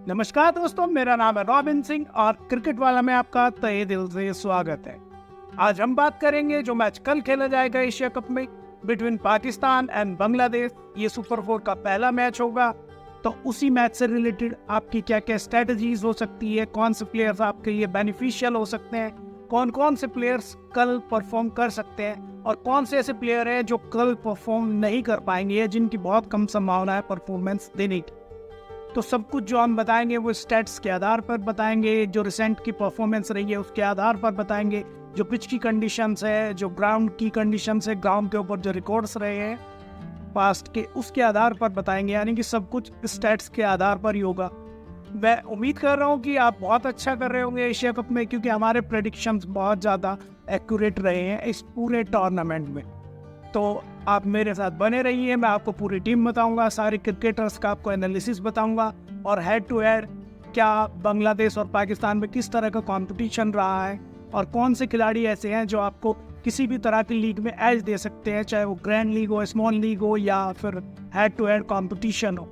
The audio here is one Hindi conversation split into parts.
नमस्कार दोस्तों, मेरा नाम है रॉबिन सिंह और क्रिकेट वाला में आपका तहे दिल से स्वागत है। आज हम बात करेंगे जो मैच कल खेला जाएगा एशिया कप में बिटवीन पाकिस्तान एंड बांग्लादेश। ये सुपर 4 का पहला मैच होगा, तो उसी मैच से रिलेटेड आपकी क्या क्या स्ट्रेटजीज हो सकती है, कौन से प्लेयर्स आपके लिए बेनिफिशियल हो सकते हैं, कौन कौन से प्लेयर्स कल परफॉर्म कर सकते हैं और कौन से ऐसे प्लेयर हैं जो कल परफॉर्म नहीं कर पाएंगे या जिनकी बहुत कम संभावना है परफॉर्मेंस देने की। तो सब कुछ जो हम बताएंगे वो स्टैट्स के आधार पर बताएंगे, जो रिसेंट की परफॉर्मेंस रही है उसके आधार पर बताएंगे, जो पिच की कंडीशंस है, जो ग्राउंड की कंडीशंस है, ग्राउंड के ऊपर जो रिकॉर्ड्स रहे हैं पास्ट के, उसके आधार पर बताएंगे। यानी कि सब कुछ स्टैट्स के आधार पर ही होगा। मैं उम्मीद कर रहा हूँ कि आप बहुत अच्छा कर रहे होंगे एशिया कप में, क्योंकि हमारे प्रेडिक्शंस बहुत ज़्यादा एक्यूरेट रहे हैं इस पूरे टूर्नामेंट में। तो आप मेरे साथ बने रहिए, मैं आपको पूरी टीम बताऊंगा, सारे क्रिकेटर्स का आपको एनालिसिस बताऊंगा और हेड टू हेड क्या बांग्लादेश और पाकिस्तान में किस तरह का कंपटीशन रहा है और कौन से खिलाड़ी ऐसे हैं जो आपको किसी भी तरह की लीग में एज दे सकते हैं, चाहे वो ग्रैंड लीग हो, स्मॉल लीग हो या फिर हेड टू हेड कंपटीशन हो।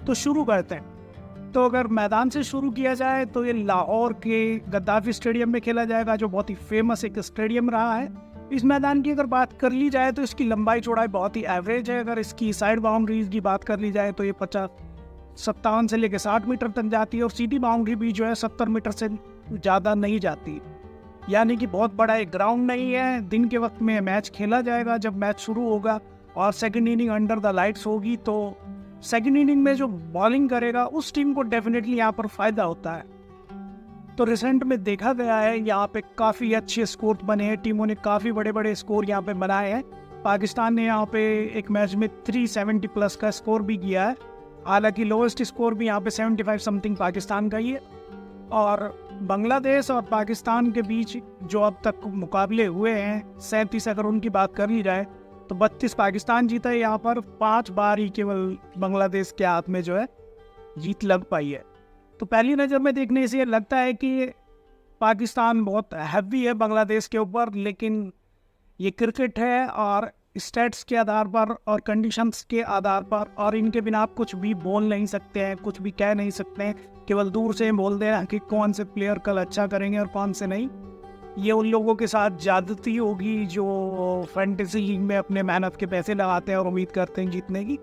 तो शुरू करते हैं। तो अगर मैदान से शुरू किया जाए तो ये लाहौर के गद्दाफी स्टेडियम में खेला जाएगा, जो बहुत ही फेमस एक स्टेडियम रहा है। इस मैदान की अगर बात कर ली जाए तो इसकी लंबाई चौड़ाई बहुत ही एवरेज है। अगर इसकी साइड बाउंड्रीज की बात कर ली जाए तो ये 57 से लेकर 60 मीटर तक जाती है और सिटी बाउंड्री भी जो है 70 मीटर से ज़्यादा नहीं जाती। यानी कि बहुत बड़ा एक ग्राउंड नहीं है। दिन के वक्त में मैच खेला जाएगा जब मैच शुरू होगा और second inning under the lights होगी, तो सेकेंड इनिंग में जो बॉलिंग करेगा उस टीम को डेफिनेटली यहाँ पर फ़ायदा होता है। तो रिसेंट में देखा गया है यहाँ पे काफ़ी अच्छे स्कोर बने हैं, टीमों ने काफ़ी बड़े बड़े स्कोर यहाँ पे बनाए हैं। पाकिस्तान ने यहाँ पे एक मैच में 370 प्लस का स्कोर भी किया है। हालांकि लोएस्ट स्कोर भी यहाँ पे 75 समथिंग पाकिस्तान का ही है। और बांग्लादेश और पाकिस्तान के बीच जो अब तक मुकाबले हुए हैं 37, अगर उनकी बात कर ली जाए तो 32 पाकिस्तान जीता है। यहाँ पर 5 बार ही केवल बांग्लादेश के हाथ में जो है जीत लग पाई है। तो पहली नज़र में देखने से ये लगता है कि पाकिस्तान बहुत हैवी है बांग्लादेश के ऊपर, लेकिन ये क्रिकेट है और स्टैट्स के आधार पर और कंडीशंस के आधार पर और इनके बिना आप कुछ भी बोल नहीं सकते हैं, कुछ भी कह नहीं सकते हैं। केवल दूर से बोल देना कि कौन से प्लेयर कल अच्छा करेंगे और कौन से नहीं, ये उन लोगों के साथ ज्यादती होगी जो फैंटेसी लीग में अपने मेहनत के पैसे लगाते हैं और उम्मीद करते हैं जीतने की।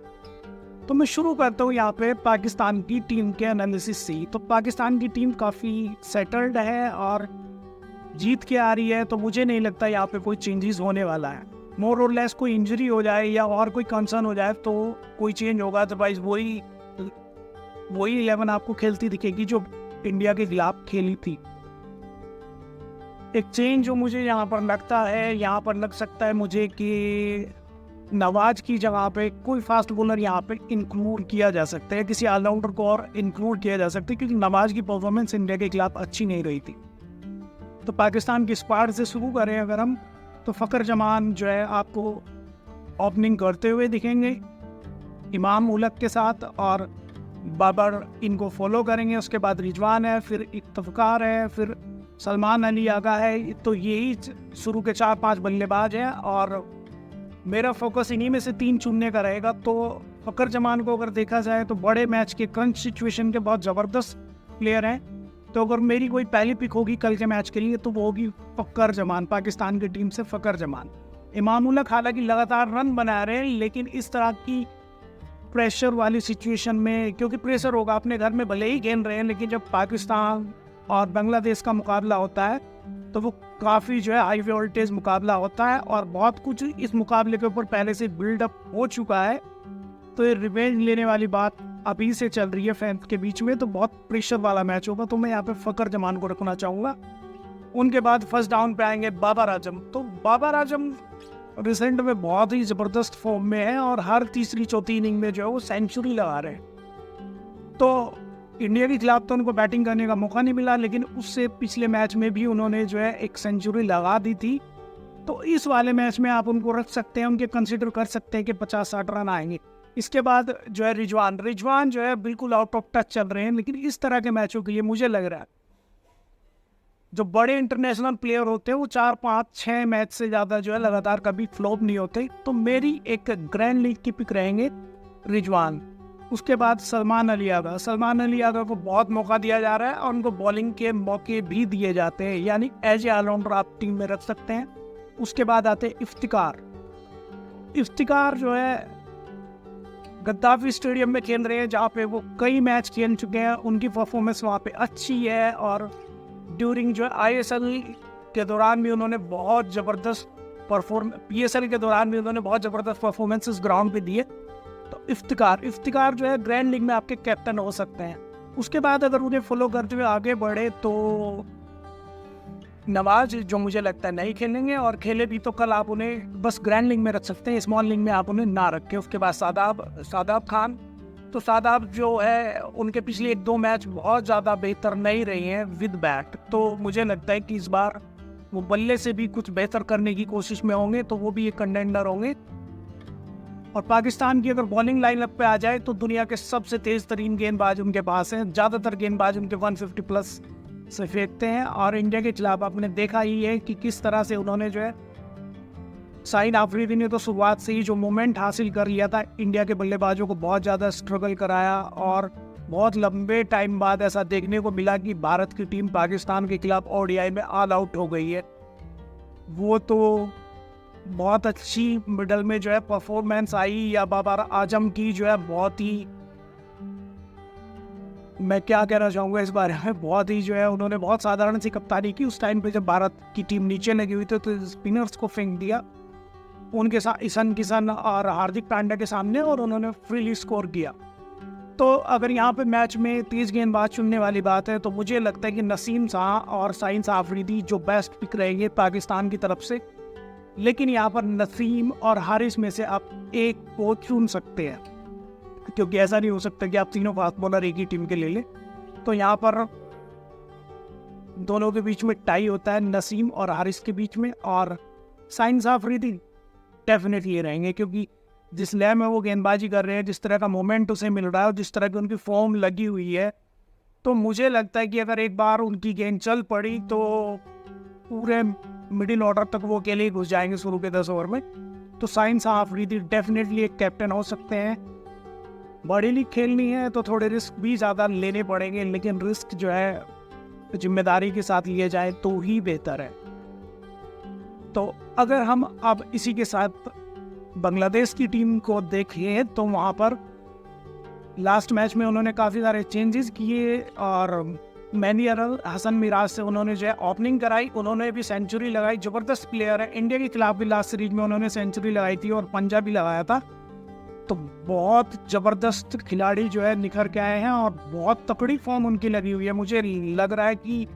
तो मैं शुरू करता हूँ यहाँ पे पाकिस्तान की टीम के एनालिसिस से। तो पाकिस्तान की टीम काफ़ी सेटल्ड है और जीत के आ रही है, तो मुझे नहीं लगता यहाँ पे कोई चेंजेस होने वाला है। मोर और लेस कोई इंजरी हो जाए या और कोई कंसर्न हो जाए तो कोई चेंज होगा, अदरवाइज वही 11 आपको खेलती दिखेगी जो इंडिया के खिलाफ खेली थी। एक चेंज जो मुझे यहाँ पर लगता है, यहाँ पर लग सकता है मुझे कि नवाज की जगह पे कोई फास्ट बॉलर यहाँ पे इंक्लूड किया जा सकता है, किसी ऑलराउंडर को और इंक्लूड किया जा सकता है, क्योंकि नवाज की परफॉर्मेंस इंडिया के खिलाफ अच्छी नहीं रही थी। तो पाकिस्तान की स्क्वाड से शुरू करें अगर हम, तो फ़खर जमान जो है आपको ओपनिंग करते हुए दिखेंगे इमाम उलग के साथ, और बाबर इनको फॉलो करेंगे। उसके बाद रिजवान है, फिर इफ्तिखार है, फिर सलमान अली आगा है। तो यही शुरू के 4-5 बल्लेबाज हैं और मेरा फोकस इन्हीं में से 3 चुनने का रहेगा। तो फ़खर जमान को अगर देखा जाए तो बड़े मैच के क्रंच सिचुएशन के बहुत ज़बरदस्त प्लेयर हैं। तो अगर मेरी कोई पहली पिक होगी कल के मैच के लिए तो वो होगी फ़खर जमान, पाकिस्तान की टीम से फ़खर जमान। इमाम उल हक हालांकि लगातार रन बना रहे हैं, लेकिन इस तरह की प्रेशर वाली सिचुएशन में, क्योंकि प्रेशर होगा अपने घर में भले ही खेल रहे हैं, लेकिन जब पाकिस्तान और बांग्लादेश का मुकाबला होता है तो वो काफ़ी जो है हाई वोल्टेज मुकाबला होता है और बहुत कुछ इस मुकाबले के ऊपर पहले से बिल्डअप हो चुका है। तो ये रिवेंज लेने वाली बात अभी से चल रही है फैंस के बीच में, तो बहुत प्रेशर वाला मैच होगा। तो मैं यहाँ पे फ़खर जमान को रखना चाहूँगा। उनके बाद फर्स्ट डाउन पे आएंगे बाबर आजम। तो बाबर आजम रिसेंट में बहुत ही ज़बरदस्त फॉर्म में है और हर तीसरी चौथी इनिंग में जो है वो सेंचुरी लगा रहे हैं। तो इंडिया के खिलाफ तो उनको बैटिंग करने का मौका नहीं मिला, लेकिन उससे पिछले मैच में भी उन्होंने जो है एक सेंचुरी लगा दी थी। तो इस वाले मैच में आप उनको रख सकते हैं, उनके कंसिडर कर सकते हैं कि 50-60 रन आएंगे। इसके बाद जो है रिजवान जो है बिल्कुल आउट ऑफ टच चल रहे हैं, लेकिन इस तरह के मैचों के लिए मुझे लग रहा है जो बड़े इंटरनेशनल प्लेयर होते हैं वो 4-5-6 मैच से ज़्यादा जो है लगातार कभी फ्लॉप नहीं होते। तो मेरी एक ग्रैंड लीग की पिक रहेंगे रिजवान। उसके बाद सलमान अली यादव को बहुत मौका दिया जा रहा है और उनको बॉलिंग के मौके भी दिए जाते हैं, यानी एज ए ऑलराउंडर आप टीम में रख सकते हैं। उसके बाद आते हैं इफ्तिकार जो है गद्दाफी स्टेडियम में खेल रहे हैं, जहाँ पे वो कई मैच खेल चुके हैं। उनकी परफॉर्मेंस वहाँ पे अच्छी है और ड्यूरिंग जो ISL के दौरान भी उन्होंने बहुत ज़बरदस्त PSL के दौरान भी उन्होंने बहुत ज़बरदस्त परफॉर्मेंसेस ग्राउंड पे दिए। तो इफ्तिकार जो है ग्रैंड लीग में आपके कैप्टन हो सकते हैं। उसके बाद अगर उन्हें फॉलो करते हुए आगे बढ़े तो नवाज, जो मुझे लगता है नहीं खेलेंगे, और खेले भी तो कल आप उन्हें बस ग्रैंड लीग में रख सकते हैं, स्मॉल लीग में आप उन्हें ना रखें। उसके बाद शादाब खान, तो शादाब जो है उनके पिछले 1-2 मैच बहुत ज़्यादा बेहतर नहीं रही हैं विद बैट, तो मुझे लगता है कि इस बार वो बल्ले से भी कुछ बेहतर करने की कोशिश में होंगे, तो वो भी एक कंटेंडर होंगे। और पाकिस्तान की अगर बॉलिंग लाइनअप पे आ जाए तो दुनिया के सबसे तेज़ तरीन गेंदबाज उनके पास हैं, ज़्यादातर गेंदबाज उनके 150 प्लस से फेंकते हैं। और इंडिया के खिलाफ आपने देखा ही है कि किस तरह से उन्होंने जो है, शाहीन आफरीदी ने तो शुरुआत से ही जो मोमेंट हासिल कर लिया था, इंडिया के बल्लेबाजों को बहुत ज़्यादा स्ट्रगल कराया और बहुत लंबे टाइम बाद ऐसा देखने को मिला कि भारत की टीम पाकिस्तान के खिलाफ ODI में ऑल आउट हो गई है। वो तो बहुत अच्छी मिडल में जो है परफॉर्मेंस आई, या बाबर आजम की जो है बहुत ही, मैं क्या कहना चाहूँगा इस बारे में, बहुत ही जो है उन्होंने बहुत साधारण सी कप्तानी की। उस टाइम पे जब भारत की टीम नीचे लगी हुई थी तो स्पिनर्स को फेंक दिया उनके साथ ईशान किशन और हार्दिक पांड्या के सामने, और उन्होंने फ्रीली स्कोर किया। तो अगर यहाँ पे मैच में 30 गेंदबाज चुनने वाली बात है तो मुझे लगता है कि नसीम शाह और शाहीन आफरीदी जो बेस्ट पिक रहेंगे पाकिस्तान की तरफ से। लेकिन यहाँ पर नसीम और हारिस में से आप एक को चुन सकते हैं, क्योंकि ऐसा नहीं हो सकता कि आप तीनों फास्ट बॉलर एक ही टीम के ले लें। तो यहाँ पर दोनों के बीच में टाई होता है, नसीम और हारिस के बीच में, और शाहीन आफरीदी डेफिनेटली रहेंगे, क्योंकि जिस लय में वो गेंदबाजी कर रहे हैं, जिस तरह का मोमेंट उसे मिल रहा है और जिस तरह की उनकी फॉर्म लगी हुई है, तो मुझे लगता है कि अगर एक बार उनकी गेंद चल पड़ी तो पूरे मिडिल ऑर्डर तक वो अकेले ही घुस जाएंगे शुरू के 10 ओवर में। तो शाहीन आफरीदी डेफिनेटली एक कैप्टन हो सकते हैं। बड़ी लीग खेलनी है तो थोड़े रिस्क भी ज़्यादा लेने पड़ेंगे, लेकिन रिस्क जो है जिम्मेदारी के साथ लिए जाए तो ही बेहतर है। तो अगर हम अब इसी के साथ बांग्लादेश की टीम को देखें तो वहाँ पर लास्ट मैच में उन्होंने काफ़ी सारे चेंजेस किए, और मेहदी हसन मिराज से उन्होंने जो है ओपनिंग कराई, उन्होंने भी सेंचुरी लगाई। ज़बरदस्त प्लेयर है, इंडिया के खिलाफ भी लास्ट सीरीज में उन्होंने सेंचुरी लगाई थी और पंजा भी लगाया था। तो बहुत ज़बरदस्त खिलाड़ी जो है निखर के आए हैं और बहुत तकड़ी फॉर्म उनकी लगी हुई है। मुझे लग रहा है कि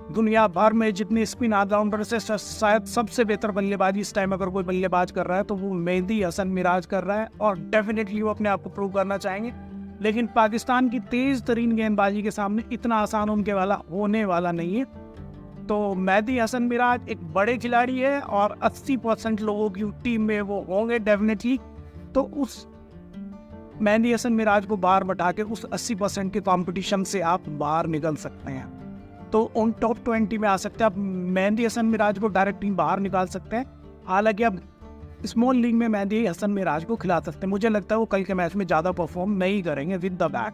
दुनिया भर में जितने स्पिन ऑलराउंडर से शायद सबसे बेहतर बल्लेबाजी इस टाइम अगर कोई बल्लेबाज कर रहा है तो वो मेहदी हसन मिराज कर रहा है, और डेफिनेटली वो अपने आप को प्रूव करना चाहेंगे। लेकिन पाकिस्तान की तेज़ तरीन गेंदबाजी के सामने इतना आसान उनके वाला होने वाला नहीं है। तो मेहदी हसन मिराज एक बड़े खिलाड़ी है और 80% लोगों की टीम में वो होंगे डेफिनेटली। तो उस मेहदी हसन मिराज को बाहर बैठा के उस 80% के कंपटीशन से आप बाहर निकल सकते हैं, तो उन टॉप 20 में आ सकते हैं। आप मेहदी हसन मिराज को डायरेक्ट टीम बाहर निकाल सकते हैं। हालांकि अब स्मॉल लीग में मेहदी हसन मिराज को खिला सकते हैं। मुझे लगता है वो कल के मैच में ज़्यादा परफॉर्म नहीं करेंगे विद द बैट,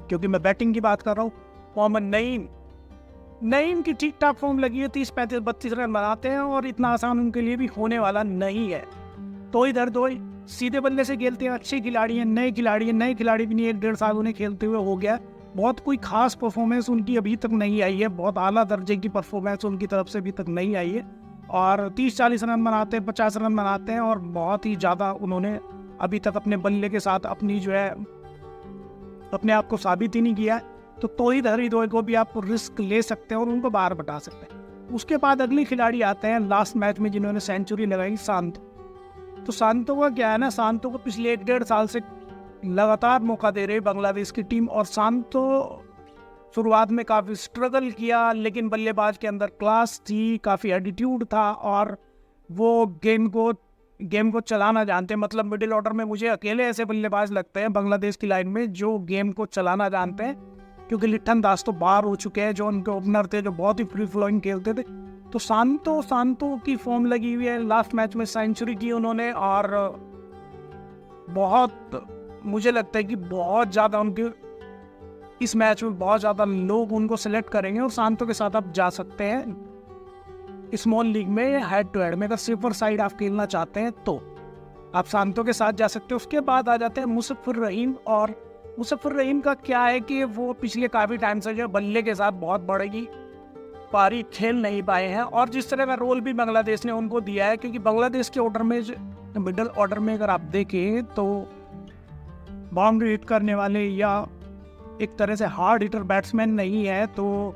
क्योंकि मैं बैटिंग की बात कर रहा हूँ। मोहम्मद नईम की ठीक ठाक फॉर्म लगी है, 30, 35, 32 रन बनाते हैं और इतना आसान उनके लिए भी होने वाला नहीं है। तो इधर दो सीधे बल्ले से खेलते हैं, अच्छे खिलाड़ी हैं, नए खिलाड़ी भी नहीं, 1-1.5 साल उन्हें खेलते हुए हो गया। बहुत कोई खास परफॉर्मेंस उनकी अभी तक नहीं आई है, बहुत आला दर्जे की परफॉर्मेंस उनकी तरफ से अभी तक नहीं आई है, और 30-40 रन बनाते हैं, 50 रन बनाते हैं, और बहुत ही ज़्यादा उन्होंने अभी तक अपने बल्ले के साथ अपनी जो है अपने आप को साबित ही नहीं किया है। तो तोहिद हरिदोई को भी आप रिस्क ले सकते हैं और उनको बाहर बता सकते हैं। उसके बाद अगले खिलाड़ी आते हैं लास्ट मैच में जिन्होंने सेंचुरी लगाई, शांत। तो शांतो का क्या है ना, शांतो को पिछले 1-1.5 साल से लगातार मौका दे रही बांग्लादेश की टीम, और शांतो शुरुआत में काफ़ी स्ट्रगल किया, लेकिन बल्लेबाज के अंदर क्लास थी, काफ़ी एटीट्यूड था, और वो गेम को चलाना जानते हैं। मतलब मिडिल ऑर्डर में मुझे अकेले ऐसे बल्लेबाज लगते हैं बांग्लादेश की लाइन में जो गेम को चलाना जानते हैं, क्योंकि लिट्ठन दास तो बाहर हो चुके हैं, जो उनके ओपनर थे, जो बहुत ही फ्री फ्लोइंग खेलते थे। तो शांतो की फॉर्म लगी हुई है, लास्ट मैच में सेंचुरी की उन्होंने, और बहुत मुझे लगता है कि बहुत ज़्यादा उनके इस मैच में बहुत ज़्यादा लोग उनको सिलेक्ट करेंगे और शांतों के साथ आप जा सकते हैं स्मॉल लीग में हेड टू हेड में। अगर सिफर साइड आप खेलना चाहते हैं तो आप शांतों के साथ जा सकते हो। उसके बाद आ जाते हैं मुशफ़िर रहीम। और मुशफ़िर रहीम का क्या है कि वो पिछले काफ़ी टाइम से जो बल्ले के साथ बहुत बड़ी पारी खेल नहीं पाए हैं, और जिस तरह का रोल भी बांग्लादेश ने उनको दिया है, क्योंकि बांग्लादेश के ऑर्डर में मिडल ऑर्डर में अगर आप देखें तो बाउंड्री हिट करने वाले या एक तरह से हार्ड हिटर बैट्समैन नहीं है, तो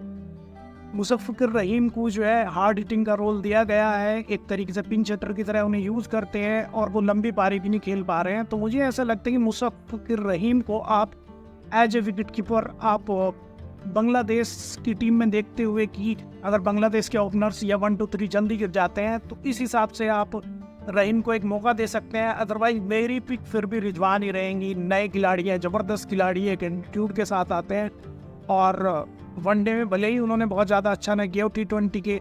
मुशफ़िर रहीम को जो है हार्ड हिटिंग का रोल दिया गया है। एक तरीके से पिंच हिटर की तरह उन्हें यूज़ करते हैं और वो लंबी पारी भी नहीं खेल पा रहे हैं। तो मुझे ऐसा लगता है कि मुशफ़िर रहीम को आप एज ए विकेट कीपर आप बांग्लादेश की टीम में देखते हुए कि अगर बांग्लादेश के ओपनर्स या 1 2 3 जल्दी गिर जाते हैं तो इस हिसाब से आप रहीम को एक मौका दे सकते हैं। अदरवाइज मेरी पिक फिर भी रिजवान ही रहेंगी। नए खिलाड़ी हैं, ज़बरदस्त खिलाड़ी है, एक एटीट्यूड के साथ आते हैं, और वनडे में भले ही उन्होंने बहुत ज़्यादा अच्छा नहीं किया, T20 के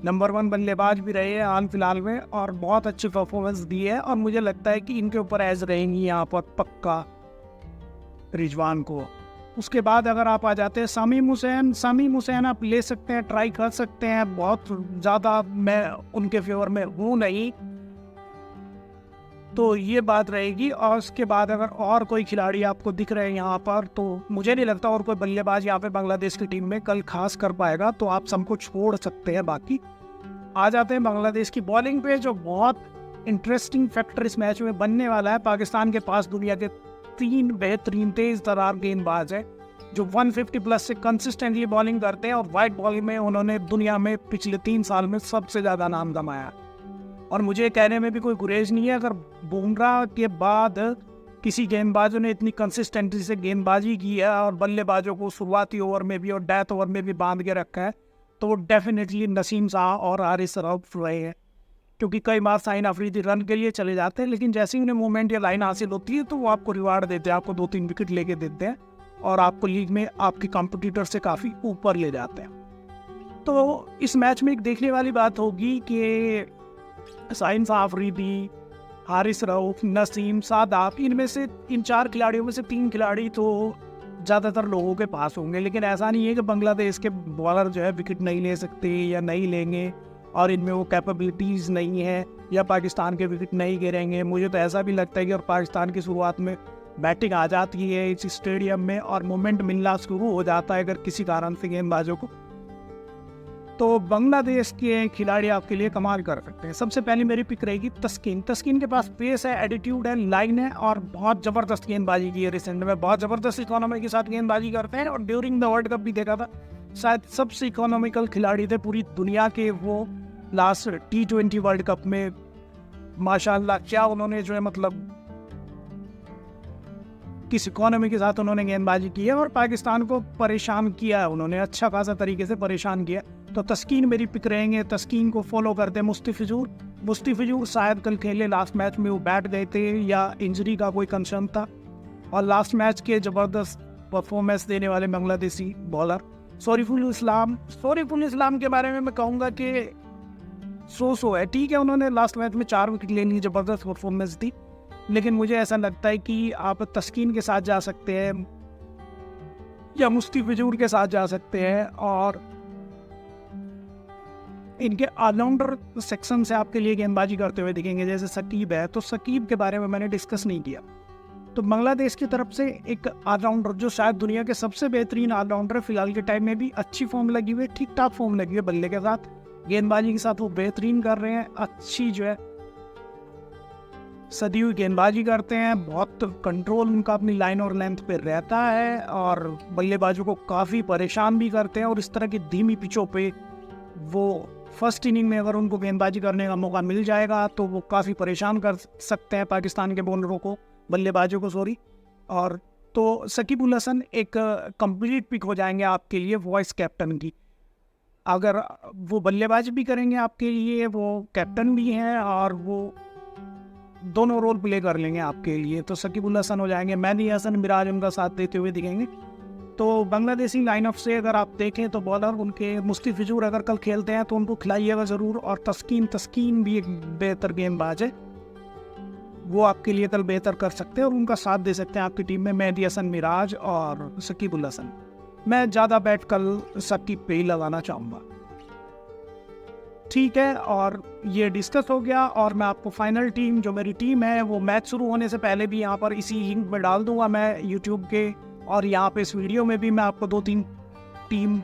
नंबर 1 बल्लेबाज भी रहे हैं हाल फिलहाल में और बहुत अच्छी परफॉर्मेंस दी है, और मुझे लगता है कि इनके ऊपर एज रहेंगी यहाँ पर पक्का रिजवान को। उसके बाद अगर आप आ जाते हैं शमीम हुसैन आप ले सकते हैं, ट्राई कर सकते हैं। बहुत ज़्यादा मैं उनके फेवर में हूँ नहीं, तो ये बात रहेगी। और उसके बाद अगर और कोई खिलाड़ी आपको दिख रहे हैं यहाँ पर, तो मुझे नहीं लगता और कोई बल्लेबाज यहाँ पे बांग्लादेश की टीम में कल खास कर पाएगा, तो आप सबको छोड़ सकते हैं। बाकी आ जाते हैं बांग्लादेश की बॉलिंग पे, जो बहुत इंटरेस्टिंग फैक्टर इस मैच में बनने वाला है। पाकिस्तान के पास दुनिया के 3 बेहतरीन तेज तरार गेंदबाज है जो 150 प्लस से कंसिस्टेंटली बॉलिंग करते हैं, और वाइट बॉलिंग में उन्होंने दुनिया में पिछले 3 साल में सबसे ज़्यादा नाम कमाया। और मुझे कहने में भी कोई गुरेज नहीं है, अगर बुमराह के बाद किसी गेंदबाजों ने इतनी कंसिस्टेंसी से गेंदबाजी की है और बल्लेबाजों को शुरुआती ओवर में भी और डेथ ओवर में भी बांध के रखा है, तो वो डेफिनेटली नसीम शाह और हारिस रऊफ रहे हैं। क्योंकि कई बार शाहीन अफरीदी रन के लिए चले जाते हैं, लेकिन जैसे ही उन्हें मूवमेंट या लाइन हासिल होती है तो वो आपको रिवार्ड देते हैं, आपको 2-3 विकेट लेके देते हैं और आपको लीग में आपके कॉम्पिटिटर से काफ़ी ऊपर ले जाते हैं। तो इस मैच में एक देखने वाली बात होगी कि शाहीन अफरीदी, हारिस रऊफ, नसीम, शादाब, इनमें से इन 4 खिलाड़ियों में से 3 खिलाड़ी तो ज़्यादातर लोगों के पास होंगे, लेकिन ऐसा नहीं है कि बांग्लादेश के बॉलर जो है विकेट नहीं ले सकते या नहीं लेंगे और इनमें वो कैपेबिलिटीज़ नहीं है, या पाकिस्तान के विकेट नहीं गिरेंगे। मुझे तो ऐसा भी लगता है कि और पाकिस्तान की शुरुआत में बैटिंग आ जाती है इस स्टेडियम में और मोमेंट मिलना शुरू हो जाता है अगर किसी कारण से गेंदबाजों को, तो बांग्लादेश के खिलाड़ी आपके लिए कमाल कर सकते हैं। सबसे पहले मेरी पिक रहेगी तस्कीन के पास पेस है, एटीट्यूड है, लाइन है और बहुत ज़बरदस्त गेंदबाजी की है। रिसेंट में बहुत ज़बरदस्त इकोनॉमी के साथ गेंदबाजी करते हैं और ड्यूरिंग द वर्ल्ड कप भी देखा था शायद सबसे इकोनॉमिकल खिलाड़ी थे पूरी दुनिया के वो लास्ट T20 वर्ल्ड कप में। माशाल्लाह क्या उन्होंने जो है मतलब किस इकोनॉमी के साथ उन्होंने गेंदबाजी की है और पाकिस्तान को परेशान किया है, उन्होंने अच्छा खासा तरीके से परेशान किया। तो तस्कीन मेरी पिक रहेंगे। तस्कीन को फॉलो करते हैं मुस्ताफिजुर शायद कल खेले, लास्ट मैच में वो बैठ गए थे या इंजरी का कोई कंसर्न था, और लास्ट मैच के ज़बरदस्त परफॉर्मेंस देने वाले बांग्लादेशी बॉलर शरीफुल इस्लाम के बारे में मैं कहूँगा कि सो है। ठीक है, उन्होंने लास्ट मैच में 4 विकेट ले ली, ज़बरदस्त परफॉर्मेंस दी, लेकिन मुझे ऐसा लगता है कि आप तस्कीन के साथ जा सकते हैं या मुस्ताफिजुर के साथ जा सकते हैं, और इनके ऑलराउंडर सेक्शन से आपके लिए गेंदबाजी करते हुए दिखेंगे। जैसे शकीब है, तो शकीब के बारे में मैंने डिस्कस नहीं किया, तो बांग्लादेश की तरफ से एक ऑलराउंडर जो शायद दुनिया के सबसे बेहतरीन ऑलराउंडर फिलहाल के टाइम में भी अच्छी फॉर्म लगी हुई है, ठीक ठाक फॉर्म लगी हुई है बल्ले के साथ, गेंदबाजी के साथ वो बेहतरीन कर रहे हैं, अच्छी जो है सदी हुई गेंदबाजी करते हैं, बहुत कंट्रोल उनका अपनी लाइन और लेंथ पे रहता है और बल्लेबाजों को काफ़ी परेशान भी करते हैं। और इस तरह की धीमी पिचों पे वो फर्स्ट इनिंग में अगर उनको गेंदबाजी करने का मौका मिल जाएगा तो वो काफ़ी परेशान कर सकते हैं पाकिस्तान के बॉलरों को, बल्लेबाजों को सॉरी। और तो शकीब उल हसन एक कंप्लीट पिक हो जाएंगे आपके लिए वॉइस कैप्टन की। अगर वो बल्लेबाजी भी करेंगे आपके लिए, वो कैप्टन भी हैं और वो दोनों रोल प्ले कर लेंगे आपके लिए, तो शकीब उल हसन हो जाएंगे। मेहदी हसन, मिराज उनका साथ देते हुए दिखेंगे। तो बांग्लादेशी लाइनअप से अगर आप देखें तो बॉलर उनके मुस्ताफिजुर अगर कल खेलते हैं तो उनको खिलाइएगा ज़रूर, और तस्कीन भी एक बेहतर गेंदबाज है। वो आपके लिए कल बेहतर कर सकते हैं और उनका साथ दे सकते हैं आपकी टीम में मेहदी हसन मिराज और शकीब उल हसन। मैं ज़्यादा बैट कल शकीब पे ही लगाना चाहूँगा। ठीक है, और ये डिस्कस हो गया और मैं आपको फाइनल टीम जो मेरी टीम है वो मैच शुरू होने से पहले भी यहाँ पर इसी लिंक में डाल दूंगा मैं यूट्यूब के, और यहाँ पे इस वीडियो में भी मैं आपको 2-3 टीम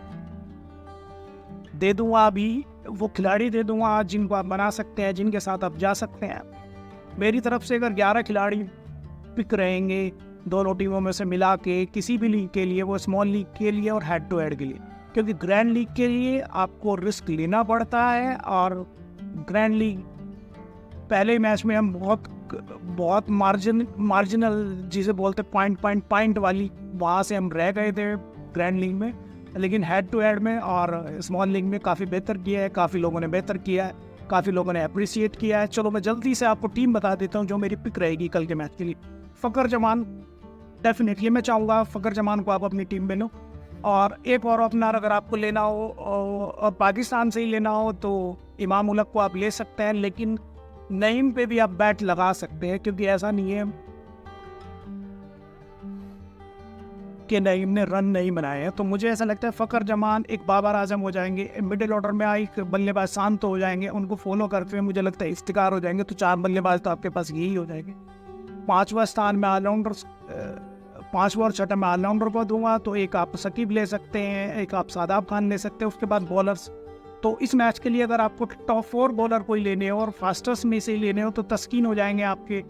दे दूंगा, अभी वो खिलाड़ी दे दूंगा जिनको आप बना सकते हैं, जिनके साथ आप जा सकते हैं। मेरी तरफ से अगर 11 खिलाड़ी पिक रहेंगे दोनों टीमों में से मिला के किसी भी लीग के लिए, वो स्मॉल लीग के लिए और हेड टू हेड के लिए, क्योंकि ग्रैंड लीग के लिए आपको रिस्क लेना पड़ता है और ग्रैंड लीग पहले मैच में हम बहुत मार्जिनल जिसे बोलते पॉइंट वाली, वहाँ से हम रह गए थे ग्रैंड लीग में, लेकिन हेड टू हेड में और स्मॉल लीग में काफ़ी बेहतर किया है, काफ़ी लोगों ने बेहतर किया है, काफ़ी लोगों ने अप्रिसिएट किया है। चलो मैं जल्दी से आपको टीम बता देता हूँ जो मेरी पिक रहेगी कल के मैच के लिए। फ़खर जमान, डेफिनेटली मैं चाहूँगा फ़खर जमान को आप अपनी टीम में लो, और एक और ओपनर अगर आपको लेना हो और पाकिस्तान से ही लेना हो तो इमाम उलग को आप ले सकते हैं, लेकिन नईम पे भी आप बैट लगा सकते हैं, क्योंकि ऐसा नहीं है कि नईम ने रन नहीं बनाए हैं। तो मुझे ऐसा लगता है फ़खर जमान एक बाबर आजम हो जाएंगे, मिडिल ऑर्डर में एक बल्लेबाज शांत तो हो जाएंगे, उनको फॉलो करते हुए मुझे लगता है इफ्तिकार हो जाएंगे, तो 4 बल्लेबाज तो आपके पास यही हो जाएंगे। 5वां स्थान में ऑलराउंडर, 5वां और 6वां मैं ऑलराउंडर को दूंगा, तो एक आप शकीब ले सकते हैं, एक आप शादाब खान ले सकते हैं। उसके बाद बॉलर्स, तो इस मैच के लिए अगर आपको टॉप 4 बॉलर कोई लेने हो और फास्टेस्ट में से ही लेने हो तो तस्कीन हो जाएंगे आपके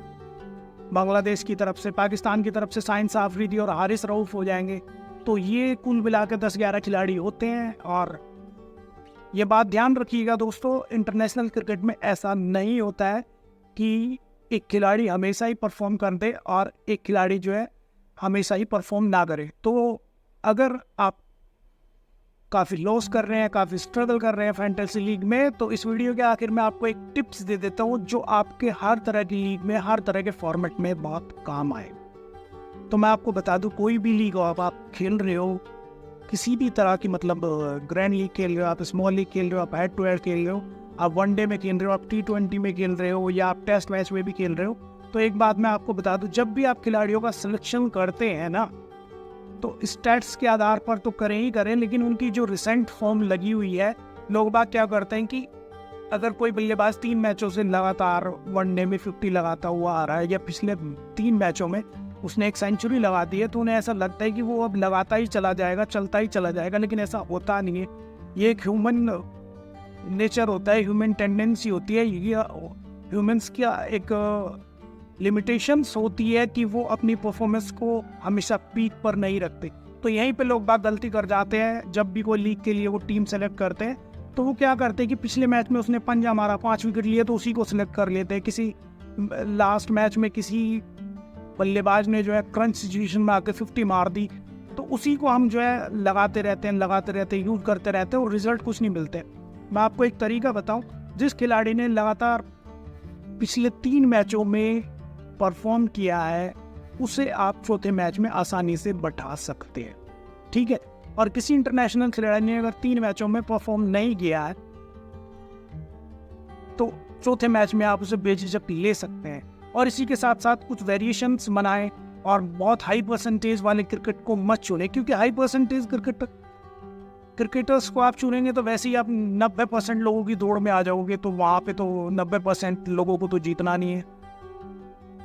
बांग्लादेश की तरफ से, पाकिस्तान की तरफ से साइंस आफरीदी और हारिस रऊफ हो जाएंगे। तो ये कुल मिला के 10-11 खिलाड़ी होते हैं। और ये बात ध्यान रखिएगा दोस्तों, इंटरनेशनल क्रिकेट में ऐसा नहीं होता है कि एक खिलाड़ी हमेशा ही परफॉर्म कर दे और एक खिलाड़ी जो है हमेशा ही परफॉर्म ना करे। तो अगर आप काफ़ी लॉस कर रहे हैं, काफ़ी स्ट्रगल कर रहे हैं फैंटेसी लीग में, तो इस वीडियो के आखिर में आपको एक टिप्स दे देता हूँ जो आपके हर तरह की लीग में, हर तरह के फॉर्मेट में बहुत काम आए। तो मैं आपको बता दूँ, कोई भी लीग हो आप खेल रहे हो, किसी भी तरह की, मतलब ग्रैंड लीग खेल रहे हो, आप स्मॉल लीग खेल रहे हो, आप हेड टू हेड खेल रहे हो, आप वनडे में खेल रहे हो, आप T20 में खेल रहे हो, या आप टेस्ट मैच में भी खेल रहे हो, तो एक बात मैं आपको बता दूं, जब भी आप खिलाड़ियों का सिलेक्शन करते हैं ना, तो स्टैट्स के आधार पर तो करें ही करें, लेकिन उनकी जो रिसेंट फॉर्म लगी हुई है, लोग बात क्या करते हैं कि अगर कोई बल्लेबाज 3 मैचों से लगातार वनडे में 50 लगाता हुआ आ रहा है, या पिछले 3 मैचों में उसने 1 सेंचुरी लगा दी है, तो उन्हें ऐसा लगता है कि वो अब लगाता ही चला जाएगा, चलता ही चला जाएगा, लेकिन ऐसा होता नहीं है। ये एक ह्यूमन नेचर होता है, ह्यूमन टेंडेंसी होती है, ये ह्यूमंस की एक लिमिटेशंस होती है कि वो अपनी परफॉर्मेंस को हमेशा पीक पर नहीं रखते। तो यहीं पे लोग बात गलती कर जाते हैं, जब भी कोई लीग के लिए वो टीम सेलेक्ट करते हैं तो वो क्या करते हैं कि पिछले मैच में उसने पंजा मारा, 5 विकेट लिए, तो उसी को सिलेक्ट कर लेते हैं। किसी लास्ट मैच में किसी बल्लेबाज ने जो है क्रंच सिचुएशन में आकर 50 मार दी, तो उसी को हम जो है लगाते रहते हैं, यूज़ करते रहते हैं और रिजल्ट कुछ नहीं मिलते। मैं आपको एक तरीका बताऊं, जिस खिलाड़ी ने लगातार पिछले 3 मैचों में परफॉर्म किया है, उसे आप चौथे मैच में आसानी से बैठा सकते हैं, ठीक है। और किसी इंटरनेशनल खिलाड़ी ने अगर 3 मैचों में परफॉर्म नहीं किया है तो चौथे मैच में आप उसे बेझिझक ले सकते हैं। और इसी के साथ साथ कुछ वेरिएशंस बनाएं और बहुत हाई परसेंटेज वाले क्रिकेट को मत चुनें, क्योंकि हाई परसेंटेज क्रिकेटर्स को आप चुनेंगे तो वैसे ही आप 90% लोगों की दौड़ में आ जाओगे, तो वहाँ पे तो 90% लोगों को तो जीतना नहीं है,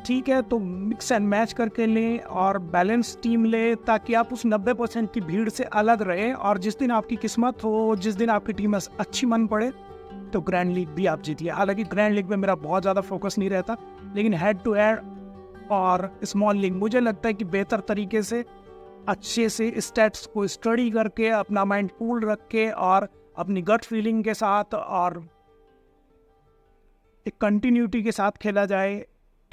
ठीक है। तो मिक्स एंड मैच करके लें और बैलेंस टीम ले, ताकि आप उस 90% की भीड़ से अलग रहें, और जिस दिन आपकी किस्मत हो, जिस दिन आपकी टीम अच्छी मन पड़े, तो ग्रैंड लीग भी आप जीतिए। हालांकि ग्रैंड लीग में मेरा बहुत ज़्यादा फोकस नहीं रहता, लेकिन हेड टू हेड और स्मॉल लीग मुझे लगता है कि बेहतर तरीके से, अच्छे से स्टैट्स को स्टडी करके, अपना माइंड कूल रख के और अपनी गट फीलिंग के साथ और एक कंटिन्यूटी के साथ खेला जाए,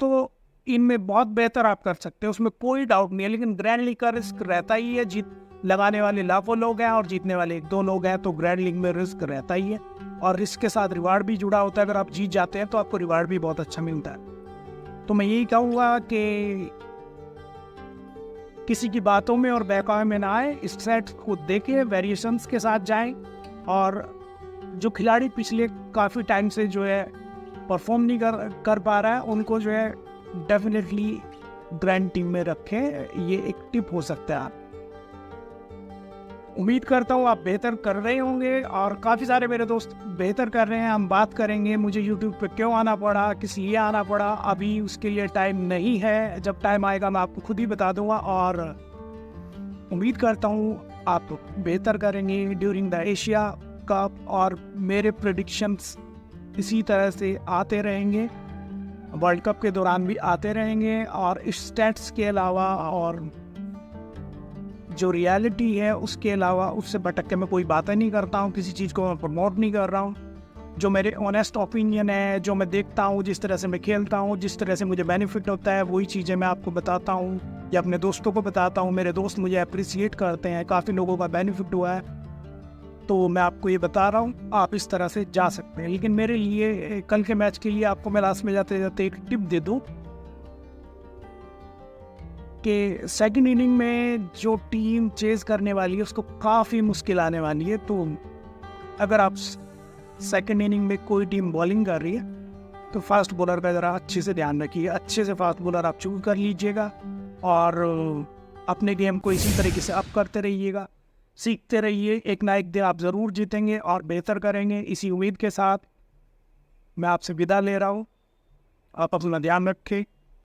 तो इनमें बहुत बेहतर आप कर सकते हैं, उसमें कोई डाउट नहीं है। लेकिन ग्रैंड लीग का रिस्क रहता ही है, जीत लगाने वाले लाखों लोग हैं और जीतने वाले 1-2 लोग हैं, तो ग्रैंड लीग में रिस्क रहता ही है, और रिस्क के साथ रिवार्ड भी जुड़ा होता है। अगर आप जीत जाते हैं तो आपको रिवार्ड भी बहुत अच्छा मिलता है। तो मैं यही कहूँगा कि किसी की बातों में और बहकावे में ना आए, स्ट्रैट्स को देखें, वेरिएशंस के साथ जाएं, और जो खिलाड़ी पिछले काफ़ी टाइम से जो है परफॉर्म नहीं कर पा रहा है, उनको जो है डेफिनेटली ग्रैंड टीम में रखें, ये एक टिप हो सकता है आप। उम्मीद करता हूँ आप बेहतर कर रहे होंगे और काफ़ी सारे मेरे दोस्त बेहतर कर रहे हैं। हम बात करेंगे मुझे यूट्यूब पे क्यों आना पड़ा, किस लिए आना पड़ा। अभी उसके लिए टाइम नहीं है, जब टाइम आएगा मैं आपको खुद ही बता दूंगा। और उम्मीद करता हूँ आप बेहतर करेंगे ड्यूरिंग द एशिया कप, और मेरे प्रेडिक्शंस इसी तरह से आते रहेंगे, वर्ल्ड कप के दौरान भी आते रहेंगे। और स्टैट्स के अलावा और जो रियलिटी है उसके अलावा उससे भटक के मैं कोई बातें नहीं करता हूँ, किसी चीज़ को मैं प्रमोट नहीं कर रहा हूँ। जो मेरे ऑनेस्ट ओपिनियन है, जो मैं देखता हूँ, जिस तरह से मैं खेलता हूँ, जिस तरह से मुझे बेनिफिट होता है, वही चीज़ें मैं आपको बताता हूँ या अपने दोस्तों को बताता हूँ। मेरे दोस्त मुझे अप्रिसिएट करते हैं, काफ़ी लोगों का बेनिफिट हुआ है, तो मैं आपको ये बता रहा हूँ, आप इस तरह से जा सकते हैं। लेकिन मेरे लिए कल के मैच के लिए आपको मैं लास्ट में जाते जाते एक टिप दे दूँ कि सेकंड इनिंग में जो टीम चेज करने वाली है उसको काफ़ी मुश्किल आने वाली है। तो अगर आप सेकंड इनिंग में कोई टीम बॉलिंग कर रही है तो फास्ट बॉलर का ज़रा अच्छे से ध्यान रखिए, अच्छे से फास्ट बॉलर आप चूज कर लीजिएगा और अपने गेम को इसी तरीके से अप करते रहिएगा, सीखते रहिए। एक ना एक दिन आप ज़रूर जीतेंगे और बेहतर करेंगे। इसी उम्मीद के साथ मैं आपसे विदा ले रहा हूँ। आप अपना ध्यान रखें।